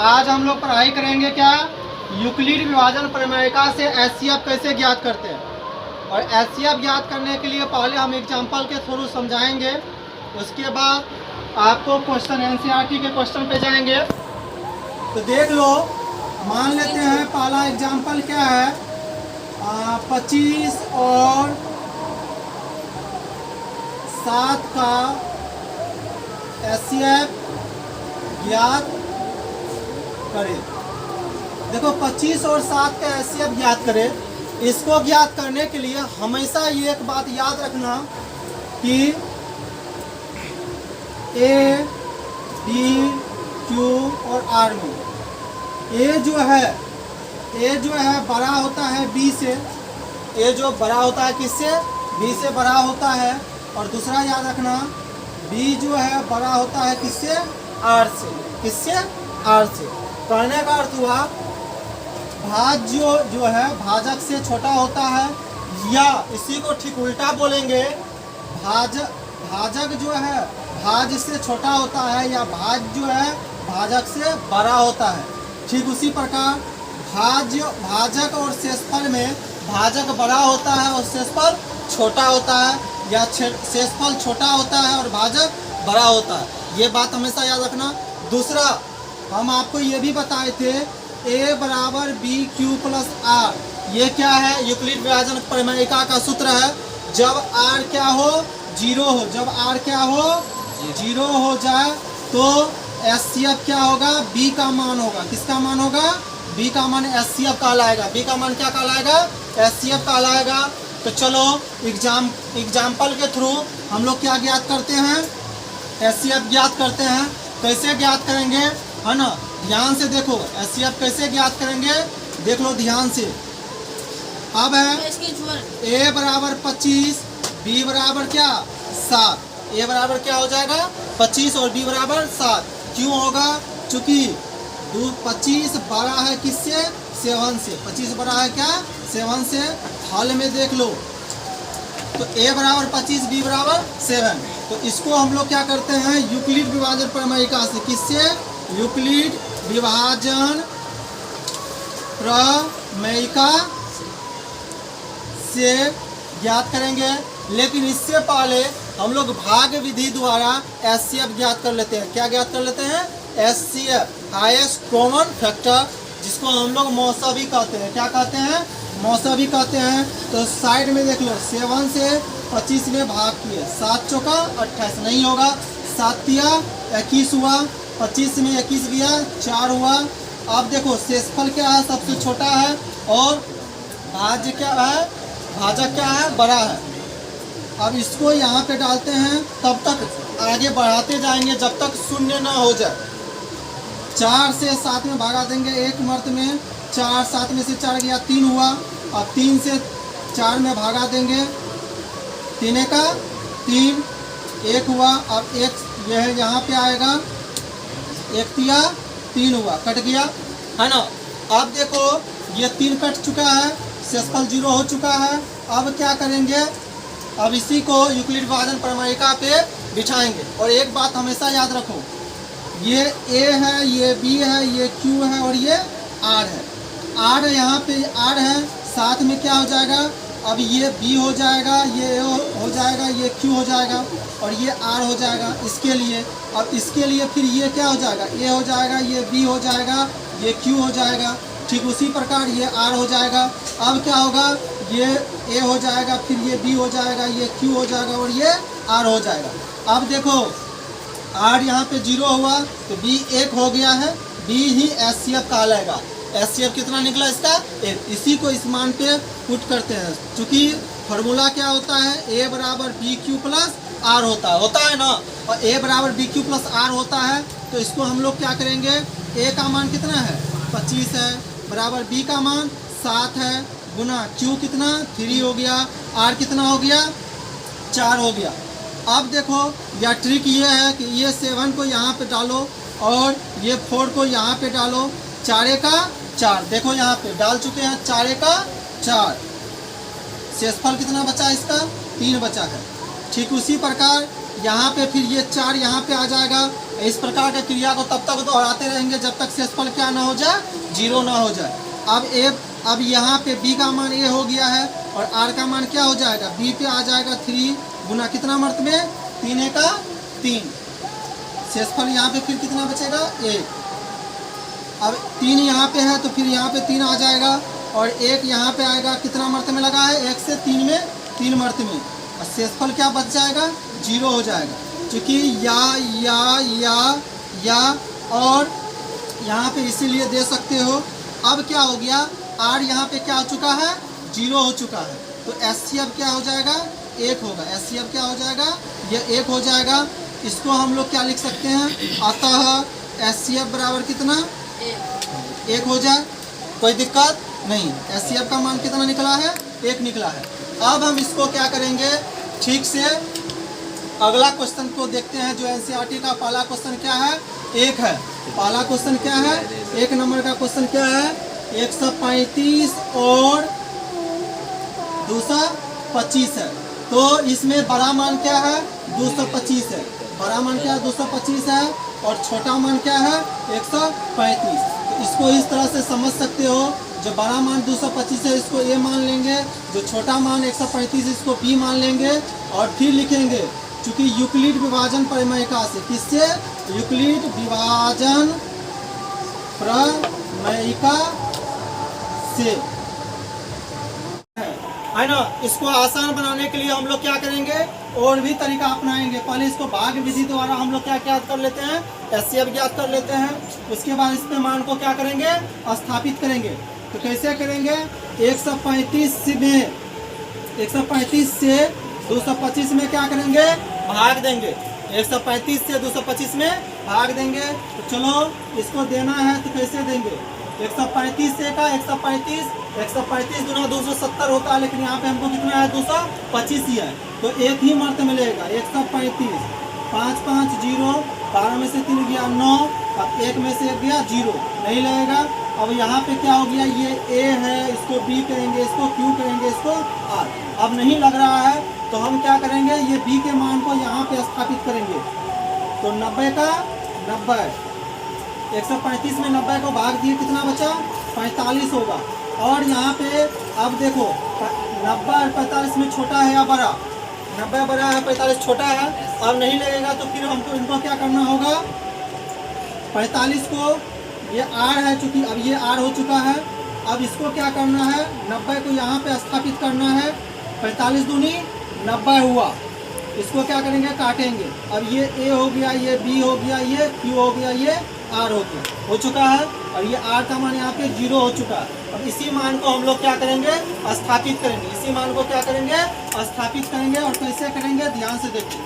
आज हम लोग पढ़ाई करेंगे क्या, यूक्लिड विभाजन प्रमेयिका से एचसीएफ कैसे ज्ञात करते हैं। और एचसीएफ ज्ञात करने के लिए पहले हम एग्जाम्पल के थ्रू समझाएंगे, उसके बाद आपको क्वेश्चन एनसीईआरटी के क्वेश्चन पे जाएंगे। तो देख लो, मान लेते हैं पहला एग्जाम्पल क्या है, 25 और 7 का एचसीएफ ज्ञात करें। देखो 25 और 7 का एचसीएफ ज्ञात करें। इसको ज्ञात करने के लिए हमेशा ये एक बात याद रखना कि ए, डी, क्यू और आर में ए जो है बड़ा होता है बी से। ए जो बड़ा होता है किससे? बी से बड़ा होता है। और दूसरा याद रखना, बी जो है बड़ा होता है किससे? आर से। किससे? आर से। कहने का अर्थ हुआ भाज जो है भाजक से छोटा होता है, या इसी को ठीक उल्टा बोलेंगे, भाजक जो है भाज से छोटा होता है, या भाज जो है भाजक से बड़ा होता है। ठीक उसी प्रकार भाजक और शेषफल में भाजक बड़ा होता है और शेषफल छोटा होता है, या शेषफल छोटा होता है और भाजक बड़ा होता है। ये बात हमेशा याद रखना। दूसरा हम आपको ये भी बताए थे, ए बराबर बी क्यू प्लस आर। ये क्या है? यूक्लिड विभाजन प्रमेयिका का सूत्र है। जब आर क्या हो? 0 हो। जब आर क्या हो? 0 हो जाए तो एचसीएफ क्या होगा? बी का मान होगा। किसका मान होगा? बी का मान एचसीएफ कहलाएगा। बी का मान क्या कहलाएगा? एचसीएफ कहलाएगा। तो चलो एग्जाम्पल के थ्रू हम लोग क्या ज्ञात करते हैं? एचसीएफ ज्ञात करते हैं। कैसे ज्ञात करेंगे, है ना? ध्यान से देखो, एचसीएफ कैसे ज्ञात करेंगे, देख लो ध्यान से। अब है ए बराबर 25, बी बराबर क्या? 7। ए बराबर क्या हो जाएगा? 25 और बी बराबर 7। क्यों होगा? चूंकि 25 बड़ा है किससे? 7 से। 25 बड़ा है क्या? 7 से। हल में देख लो, तो ए बराबर 25, बी बराबर 7। तो इसको हम लोग क्या करते हैं? यूक्लिड विभाजन प्रमेयिका से। किससे? यूक्लिड विभाजन प्रमेयिका से ज्ञात करेंगे। लेकिन इससे पहले हम लोग भाग विधि द्वारा एचसीएफ ज्ञात कर लेते हैं। क्या ज्ञात कर लेते हैं? एचसीएफ, हाईएस्ट कॉमन फैक्टर, जिसको हम लोग मौसवी कहते हैं। क्या कहते हैं? मौसवी कहते हैं। तो साइड में देख लो, 7 से 25 में भाग किए, 7 चौका 28 नहीं होगा, 7 तिया 21 हुआ, 25 में 21 गया 4 हुआ। अब देखो शेषफल क्या है? सबसे छोटा है। और भाज्य क्या है? भाजक क्या है? बड़ा है। अब इसको यहाँ पे डालते हैं, तब तक आगे बढ़ाते जाएंगे जब तक शून्य ना हो जाए। 4 से 7 में भागा देंगे एक मर्त में, 4 7 में से 4 गया 3 हुआ। अब 3 से 4 में भागा देंगे, 3 का 3, 1 हुआ। अब एक यह यहाँ पे आएगा, 1 तिया 3 हुआ, कट गया, है ना? अब देखो ये 3 कट चुका है, शेषफल 0 हो चुका है। अब क्या करेंगे? अब इसी को यूक्लिड विभाजन प्रमेयिका पे बिठाएंगे। और एक बात हमेशा याद रखो, ये ए है, ये बी है, ये क्यू है और ये आर है। आर यहाँ पे आर है, साथ में क्या हो जाएगा? अब ये बी हो जाएगा, ये ए हो जाएगा, ये क्यू हो जाएगा और ये आर हो जाएगा। इसके लिए अब इसके लिए फिर ये क्या हो जाएगा? ए हो जाएगा, ये बी हो जाएगा, ये क्यू हो जाएगा। ठीक उसी प्रकार ये आर हो जाएगा। अब क्या होगा? ये ए हो जाएगा, फिर ये बी हो जाएगा, ये क्यू हो जाएगा और ये आर हो जाएगा। अब देखो आर यहाँ पे 0 हुआ तो बी 1 हो गया है, बी ही एचसीएफ कहलाएगा। एचसीएफ कितना निकला इसका? 1। इसी को इस मान पे पुट करते हैं। चूँकि फार्मूला क्या होता है? ए बराबर बी क्यू प्लस आर होता है ना। और ए बराबर बी क्यू प्लस आर होता है, तो इसको हम लोग क्या करेंगे? ए का मान कितना है? 25 है, बराबर बी का मान 7 है, गुना क्यू कितना? 3 हो गया, आर कितना हो गया? 4 हो गया। अब देखो यह ट्रिक ये है कि ये 7 को यहाँ पे डालो और ये 4 को यहाँ पे डालो, 4 का 4। देखो यहाँ पे डाल चुके हैं, 4 का 4। शेषफल कितना बचा? इसका 3 बचा है। ठीक उसी प्रकार यहाँ पे फिर ये 4 यहाँ पे आ जाएगा, इस प्रकार के क्रिया को तब तक दोहराते रहेंगे जब तक शेषफल क्या ना हो जाए, 0 ना हो जाए। अब यहाँ पे b का मान a हो गया है और r का मान क्या हो जाएगा, b पे आ जाएगा 3 गुना कितना मर्त में 3 का 3। शेषफल यहाँ पे फिर कितना बचेगा 1। अब 3 यहाँ पे है तो फिर यहाँ पे 3 आ जाएगा और 1 यहाँ पे आएगा, कितना मर्त में लगा है 1 से 3 में 3 मर्त में, और शेषफल क्या बच जाएगा 0 हो जाएगा। क्योंकि या और यहाँ पे इसीलिए दे सकते हो। अब क्या हो गया, r यहाँ पे क्या हो चुका है 0 हो चुका है, तो HCF क्या हो जाएगा 1 होगा। HCF क्या हो जाएगा, ये 1 हो जाएगा। इसको हम लोग क्या लिख सकते हैं, अतः HCF बराबर कितना 1 हो जाए, कोई दिक्कत नहीं। HCF का मान कितना निकला है 1 निकला है। अब हम इसको क्या करेंगे, ठीक से अगला क्वेश्चन को देखते हैं जो एनसीईआरटी का पहला क्वेश्चन क्या है 1 है। पहला क्वेश्चन क्या है, 1 नंबर का क्वेश्चन क्या है 135 और 225 है। तो इसमें बड़ा मान क्या है 225 है, बड़ा मान क्या है 225 है और छोटा मान क्या है 135। तो इसको इस तरह से समझ सकते हो, जो बड़ा मान 225 है इसको a मान लेंगे, जो छोटा मान 135 इसको b मान लेंगे और फिर लिखेंगे, चूंकि यूक्लिड विभाजन प्रमेयिका से, किससे, यूक्लिड विभाजन प्रमेयिका से, है ना। इसको आसान बनाने के लिए हम लोग क्या करेंगे, और भी तरीका अपनाएंगे। पहले इसको भाग विधि द्वारा हम लोग क्या ज्ञात कर लेते हैं, HCF ज्ञात कर लेते हैं। उसके बाद इसके मान को क्या करेंगे, स्थापित करेंगे। तो कैसे करेंगे, 135 से 225 में क्या करेंगे, भाग देंगे। 135 से 225 में भाग देंगे। तो चलो इसको देना है तो कैसे देंगे, 135 से का 135 गुना 270 होता है, लेकिन यहाँ पे हमको कितना है 225 ही है, तो एक ही मर्त मिलेगा 135। 5 5 0, 12 में से 3 गया 9, अब 1 में से 1 गया 0, नहीं लगेगा। अब यहाँ पे क्या हो गया, ये A है, इसको B करेंगे, इसको Q करेंगे, इसको R। अब नहीं लग रहा है तो हम क्या करेंगे, ये B के मान को यहाँ पे स्थापित करेंगे। तो 90 का 90, 135 में 90 को भाग दिए, कितना बचा 45 होगा। और यहाँ पे अब देखो 90 और 45 में छोटा है या बड़ा, 90 बड़ा है 45 छोटा है। अब नहीं लगेगा तो फिर हमको इनको क्या करना होगा, 45 को, ये R है चूंकि अब ये R हो चुका है, अब इसको क्या करना है 90 को यहाँ पे स्थापित करना है। 45 दूनी 90 हुआ, इसको क्या करेंगे, काटेंगे। अब ये A हो गया, ये B हो गया, ये Q हो गया, ये R हो गया, हो चुका है। और ये R का मान यहाँ पे 0 हो चुका है। अब इसी मान को हम लोग क्या करेंगे, स्थापित करेंगे। इसी मान को क्या करेंगे, स्थापित करेंगे। और कैसे करेंगे, ध्यान से देखिए।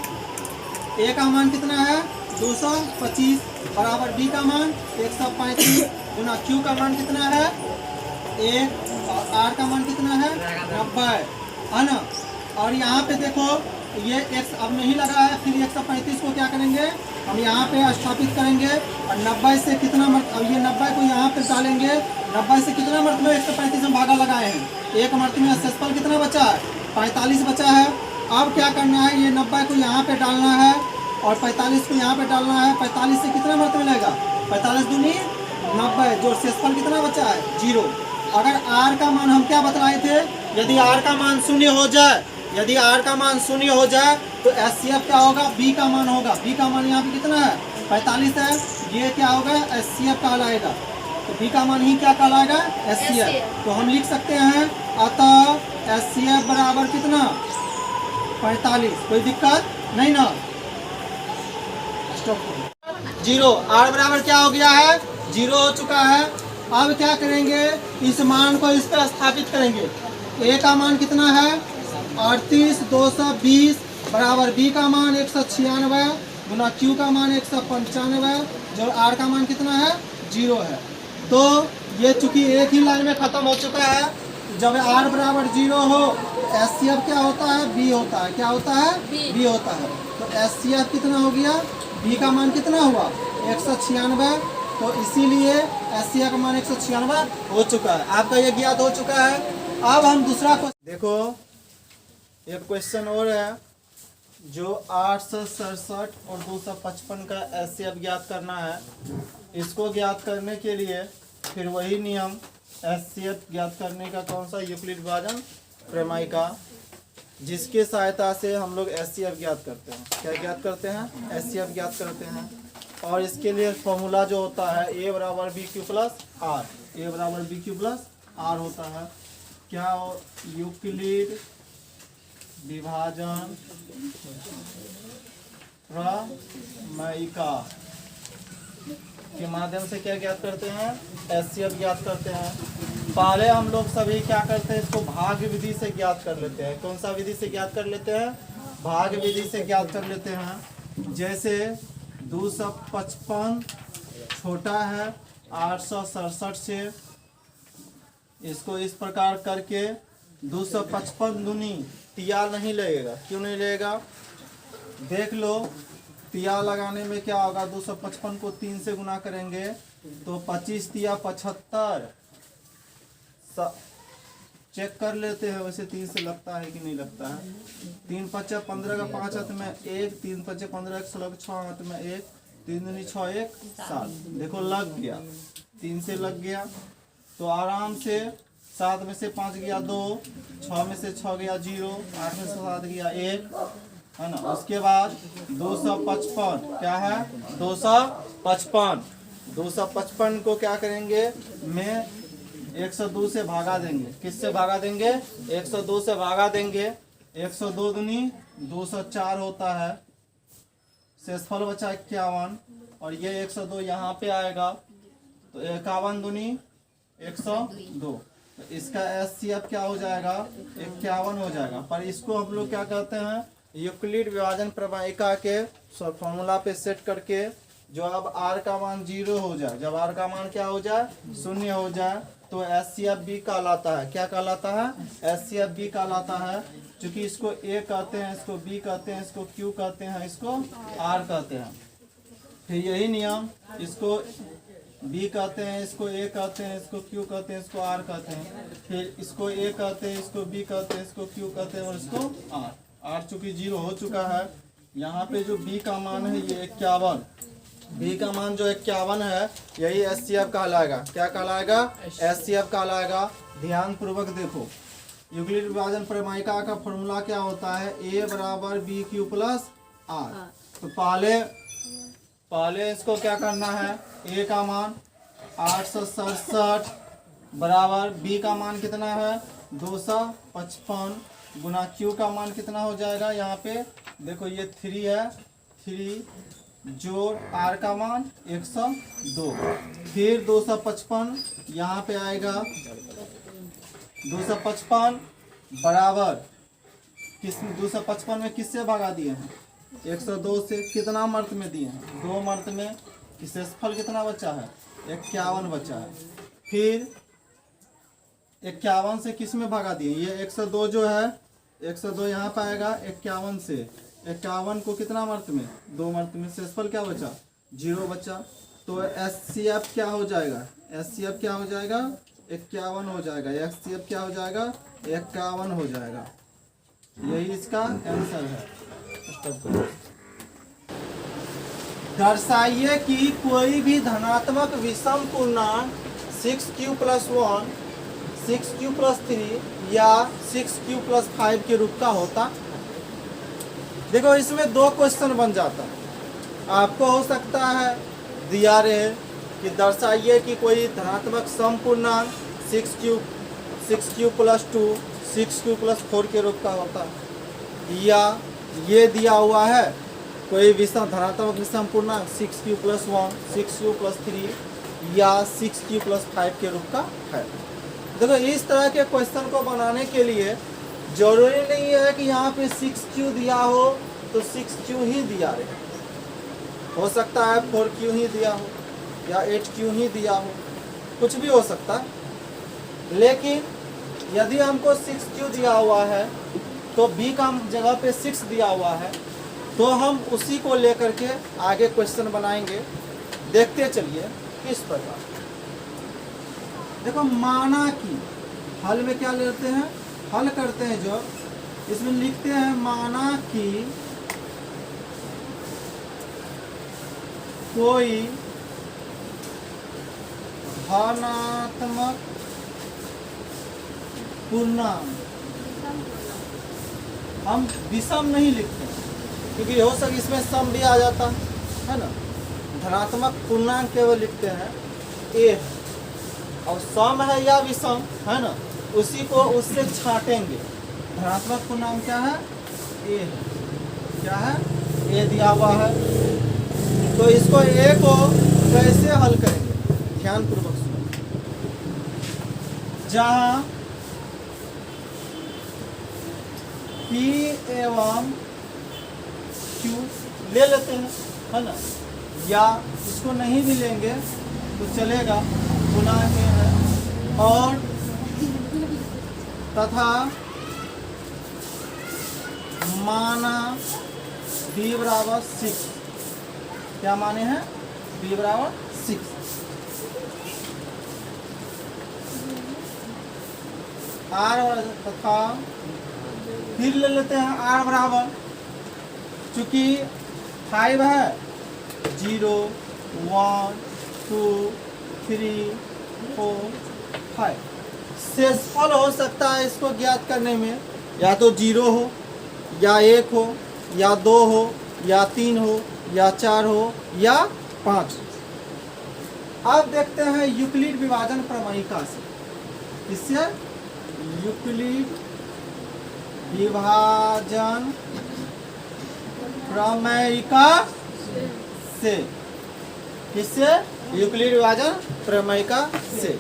A का मान कितना है 225 बराबर B का मान 135 गुना Q का मान कितना है 1 और R का मान कितना है 90, है ना। और यहाँ पे देखो ये x अब नहीं लगा है, फिर 135 को क्या करेंगे, हम यहाँ पे स्थापित करेंगे। और 90 से कितना मर्त, अब ये 90 को यहाँ पे डालेंगे, 90 से कितना मर्त में 135 में भागा लगाए हैं, एक मर्त में शेषफल कितना बचा है 45 बचा है। अब क्या करना है, ये 90 को यहाँ पे डालना है और 45 को यहाँ पे डालना है। 45 से कितना मर्त मिलेगा, 45 दूनी 90, जो शेषफल कितना बचा है 0। अगर R का मान हम क्या बतलाए थे, यदि R का मान 0 हो जाए, यदि R का मान 0 हो जाए तो HCF क्या होगा, B का मान होगा। B का मान यहाँ पे कितना है 45 है, ये क्या होगा HCF कहलाएगा। तो B का मान ही क्या कहलाएगा HCF। तो हम लिख सकते हैं अतः HCF बराबर कितना 45, कोई दिक्कत नहीं ना। 0, R बराबर क्या हो गया है 0 हो चुका है। अब क्या करेंगे, इस मान को इस पर स्थापित करेंगे। A का मान कितना है 38 220 बराबर B का मान 196 गुना Q का मान 195, जो R का मान कितना है 0 है। तो ये चूंकि एक ही लाइन में खत्म हो चुका है, जब R बराबर 0 हो HCF क्या होता है B होता है, क्या होता है B होता है। तो HCF कितना हो गया, B का मान कितना हुआ 196, तो इसीलिए HCF का मान 196 हो चुका है। आपका ये ज्ञात हो चुका है। अब हम दूसरा क्वेश्चन देखो, एक क्वेश्चन और है जो 867 और 255 का एचसीएफ ज्ञात करना है, इसको ज्ञात करने के लिए फिर वही नियम एचसीएफ ज्ञात करने का कौन सा, यूक्लिड विभाजन प्रमेयिका, जिसकी सहायता से हम लोग एचसीएफ ज्ञात करते हैं। क्या ज्ञात करते हैं? एचसीएफ ज्ञात करते हैं। और इसके लिए फॉर्मूला जो होता है ए बराबर बी क्यू प्लस आर, ए बराबर बी क्यू प्लस आर होता है। क्या? यूक्लिड विभाजन प्रमेयिका के माध्यम से क्या ज्ञात करते हैं? एचसीएफ ज्ञात करते हैं। पहले हम लोग सभी क्या करते हैं, इसको भाग विधि से ज्ञात कर लेते हैं। कौन सा विधि से ज्ञात कर लेते हैं? भाग विधि से ज्ञात कर लेते हैं। जैसे 255 छोटा है 867 से, इसको इस प्रकार करके 255 दूनी तिया नहीं लगेगा। क्यों नहीं लगेगा? देख लो, तिया लगाने में क्या होगा, 255 को 3 से गुना करेंगे तो 25 तिया 75। चेक कर लेते हैं वैसे 3 से लगता है कि नहीं लगता है। 3 5 15 का 5 हाथ में 1, 3 5 15 1 16 6 हाथ में 1, 3 दूनी 6 1 7। देखो लग गया, 3 से लग गया तो आराम से 7 में से 5 गया 2, 6 में से 6 गया 0, 8 में से 7 गया 1, है ना। उसके बाद 255 क्या है? 255 को क्या करेंगे, मैं 102 से भागा देंगे। किससे भागा देंगे? 102 से भागा देंगे। 102 दूनी 204 होता है। शेषफल बचा 51 और ये 102 यहाँ पे आएगा तो 51 दूनी 102। तो इसका एचसीएफ क्या हो जाएगा? 51 हो जाएगा। पर इसको हम लोग क्या कहते हैं, यूक्लिड विभाजन प्रमेयिका के फॉर्मूला पे सेट करके, जो अब r का मान 0 हो जाए, जब r का मान क्या हो जाए, 0 हो जाए, तो एचसीएफ बी कहलाता है। क्या कहलाता है? एचसीएफ बी कहलाता है। क्योंकि इसको ए कहते हैं, इसको बी कहते हैं, इसको क्यू कहते हैं, इसको आर कहते हैं। फिर यही नियम, इसको बी कहते हैं, इसको ए कहते हैं, इसको क्यू कहते हैं, इसको आर कहते हैं। फिर इसको ए कहते हैं, इसको बी कहते हैं, इसको क्यू कहते हैं और इसको आर। आर चूंकि 0 हो चुका है, यहाँ पे जो बी का मान है ये 51, बी का मान जो 51 है यही एचसीएफ कहलाएगा। क्या कहलाएगा? एचसीएफ कहलाएगा। ध्यान पूर्वक देखो, यूक्लिड विभाजन प्रमेयिका का फॉर्मूला क्या होता है, ए बराबर बी क्यू प्लस आर। तो पहले इसको क्या करना है, ए का मान 867 बराबर बी का मान कितना है 255 गुना क्यू का मान कितना हो जाएगा, यहाँ पे देखो ये 3 है, 3 जोड़ आर का मान 102, फिर 255 यहाँ पे आएगा 255 बराबर किस 255 में किससे भगा दिए हैं 102 से, कितना मर्त में दिए हैं 2 मर्त में, शेषफल कितना बचा है 51 बचा है। फिर 51 से किस में भगा दिए, ये 102 जो है 102 यहाँ पे आएगा 51 से, 51 को कितना मर्त में 2 मर्त में, शेषफल क्या बचा 0 बचा। तो एचसीएफ क्या हो जाएगा, एचसीएफ क्या हो जाएगा 51 हो जाएगा, एचसीएफ क्या हो जाएगा 51 हो जाएगा। यही इसका आंसर है। दर्शाइए कि कोई भी धनात्मक विषम पूर्णांक 6q + 1, 6q + 3 या 6q + 5 के रूप का होता। देखो इसमें 2 क्वेश्चन बन जाता है। आपको हो सकता है दिया रहे कि दर्शाइए कि कोई धनात्मक सम पूर्णांक 6q + 2, 6q + 4 के रूप का होता, या ये दिया हुआ है कोई विषम धनात्मक विषम पूर्णांक 6q + 1, 6q + 3 या 6q + 5 के रूप का है। देखो इस तरह के क्वेश्चन को बनाने के लिए जरूरी नहीं है कि यहाँ पे 6q दिया हो तो 6q ही दिया रहे, हो सकता है 4q ही दिया हो या 8q ही दिया हो, कुछ भी हो सकता है। लेकिन यदि हमको 6q दिया हुआ है तो b का जगह पे 6 दिया हुआ है, तो हम उसी को लेकर के आगे क्वेश्चन बनाएंगे। देखते चलिए किस प्रकार। देखो माना कि हल में क्या लेते हैं, हल करते हैं जो इसमें लिखते हैं माना कि कोई धनात्मक पूर्णांक, हम विषम नहीं लिखते क्योंकि हो सके इसमें सम भी आ जाता है ना। धनात्मक पूर्णांक केवल लिखते हैं ए, और सम है या विषम है ना, उसी को उससे छाटेंगे। धनात्मक पूर्णांक क्या है? ए है। क्या है? ए दिया हुआ है। तो इसको ए को कैसे हल करेंगे? ध्यानपूर्वक सुनो। जहां P एवं Q ले लेते हैं है ना, या इसको नहीं भी लेंगे तो चलेगा, गुणांक है। और तथा माना b बराबर 6, क्या माने हैं? b बराबर 6। r तथा फिर ले लेते हैं r बराबर, चूंकि 5 है, 0 1 2 3 4 5 शेषफल हो सकता है इसको ज्ञात करने में, या तो 0 हो या 1 हो या 2 हो या 3 हो या 4 हो या 5। अब देखते हैं यूक्लिड विभाजन प्रमेयिका से। इससे यूक्लिड विभाजन प्रमेयिका से, इससे यूक्लिड विभाजन प्रमेयिका से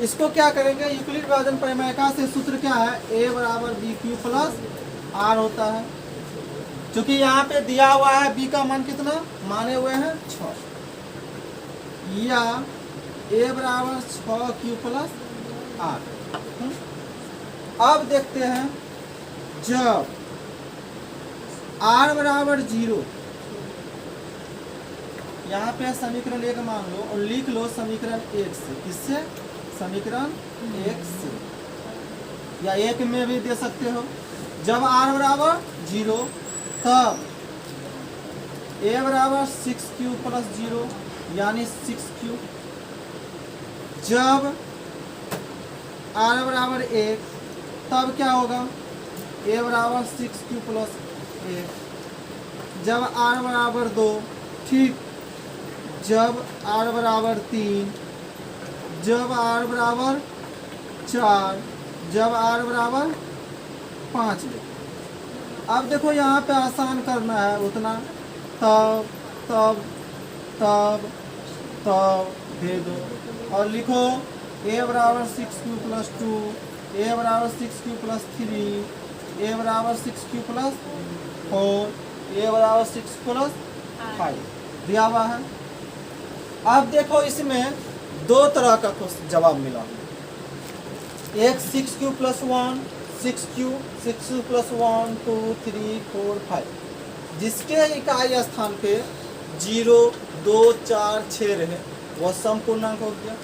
इसको क्या करेंगे? यूक्लिड विभाजन प्रमेयिका से सूत्र क्या है? a बराबर बी क्यू प्लस आर होता है। क्योंकि यहाँ पे दिया हुआ है b का मान कितना माने हुए हैं 6, या a बराबर 6 क्यू प्लस आर। अब देखते हैं जब r बराबर 0, यहाँ पे समीकरण 1 मान लो और लिख लो समीकरण 1 से। किससे? समीकरण 1 से, या 1 में भी दे सकते हो। जब r बराबर 0 तब a बराबर 6q प्लस 0 यानी 6q। जब r बराबर 1 तब क्या होगा? a बराबर 6q प्लस 1। जब r बराबर 2, ठीक। जब r बराबर 3, जब r बराबर 4, जब r बराबर 5। अब देखो यहाँ पे आसान करना है उतना, तब तब तब तब दे दो और लिखो a बराबर 6q प्लस 2, a बराबर 6q प्लस 3, a बराबर 6q प्लस 4, a बराबर 6 प्लस 5 दिया हुआ है। अब देखो इसमें दो तरह का जवाब मिला, एक 6q प्लस 1, 6q प्लस 1 2 3 4 5, जिसके इकाई स्थान पे 0 2 4 6 रहे वह समपूर्णांक हो गया।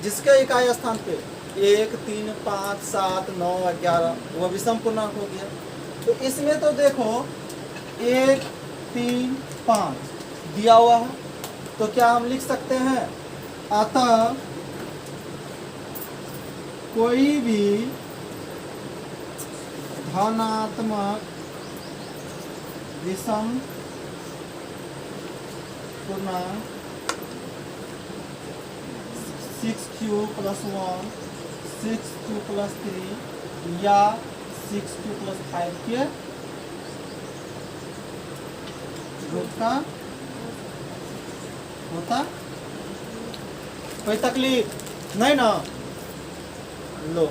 जिसके इकाई स्थान पे 1 3 5 7 9 11 वह विषम पूर्णांक हो गया। तो इसमें तो देखो 1 3 5 दिया हुआ है, तो क्या हम लिख सकते हैं? अतः कोई भी धनात्मक विषम पूर्णांक 6q प्लस 1, 6q प्लस 3 या 6q प्लस 5 के रूप का होता। कोई तकलीफ नहीं ना? लो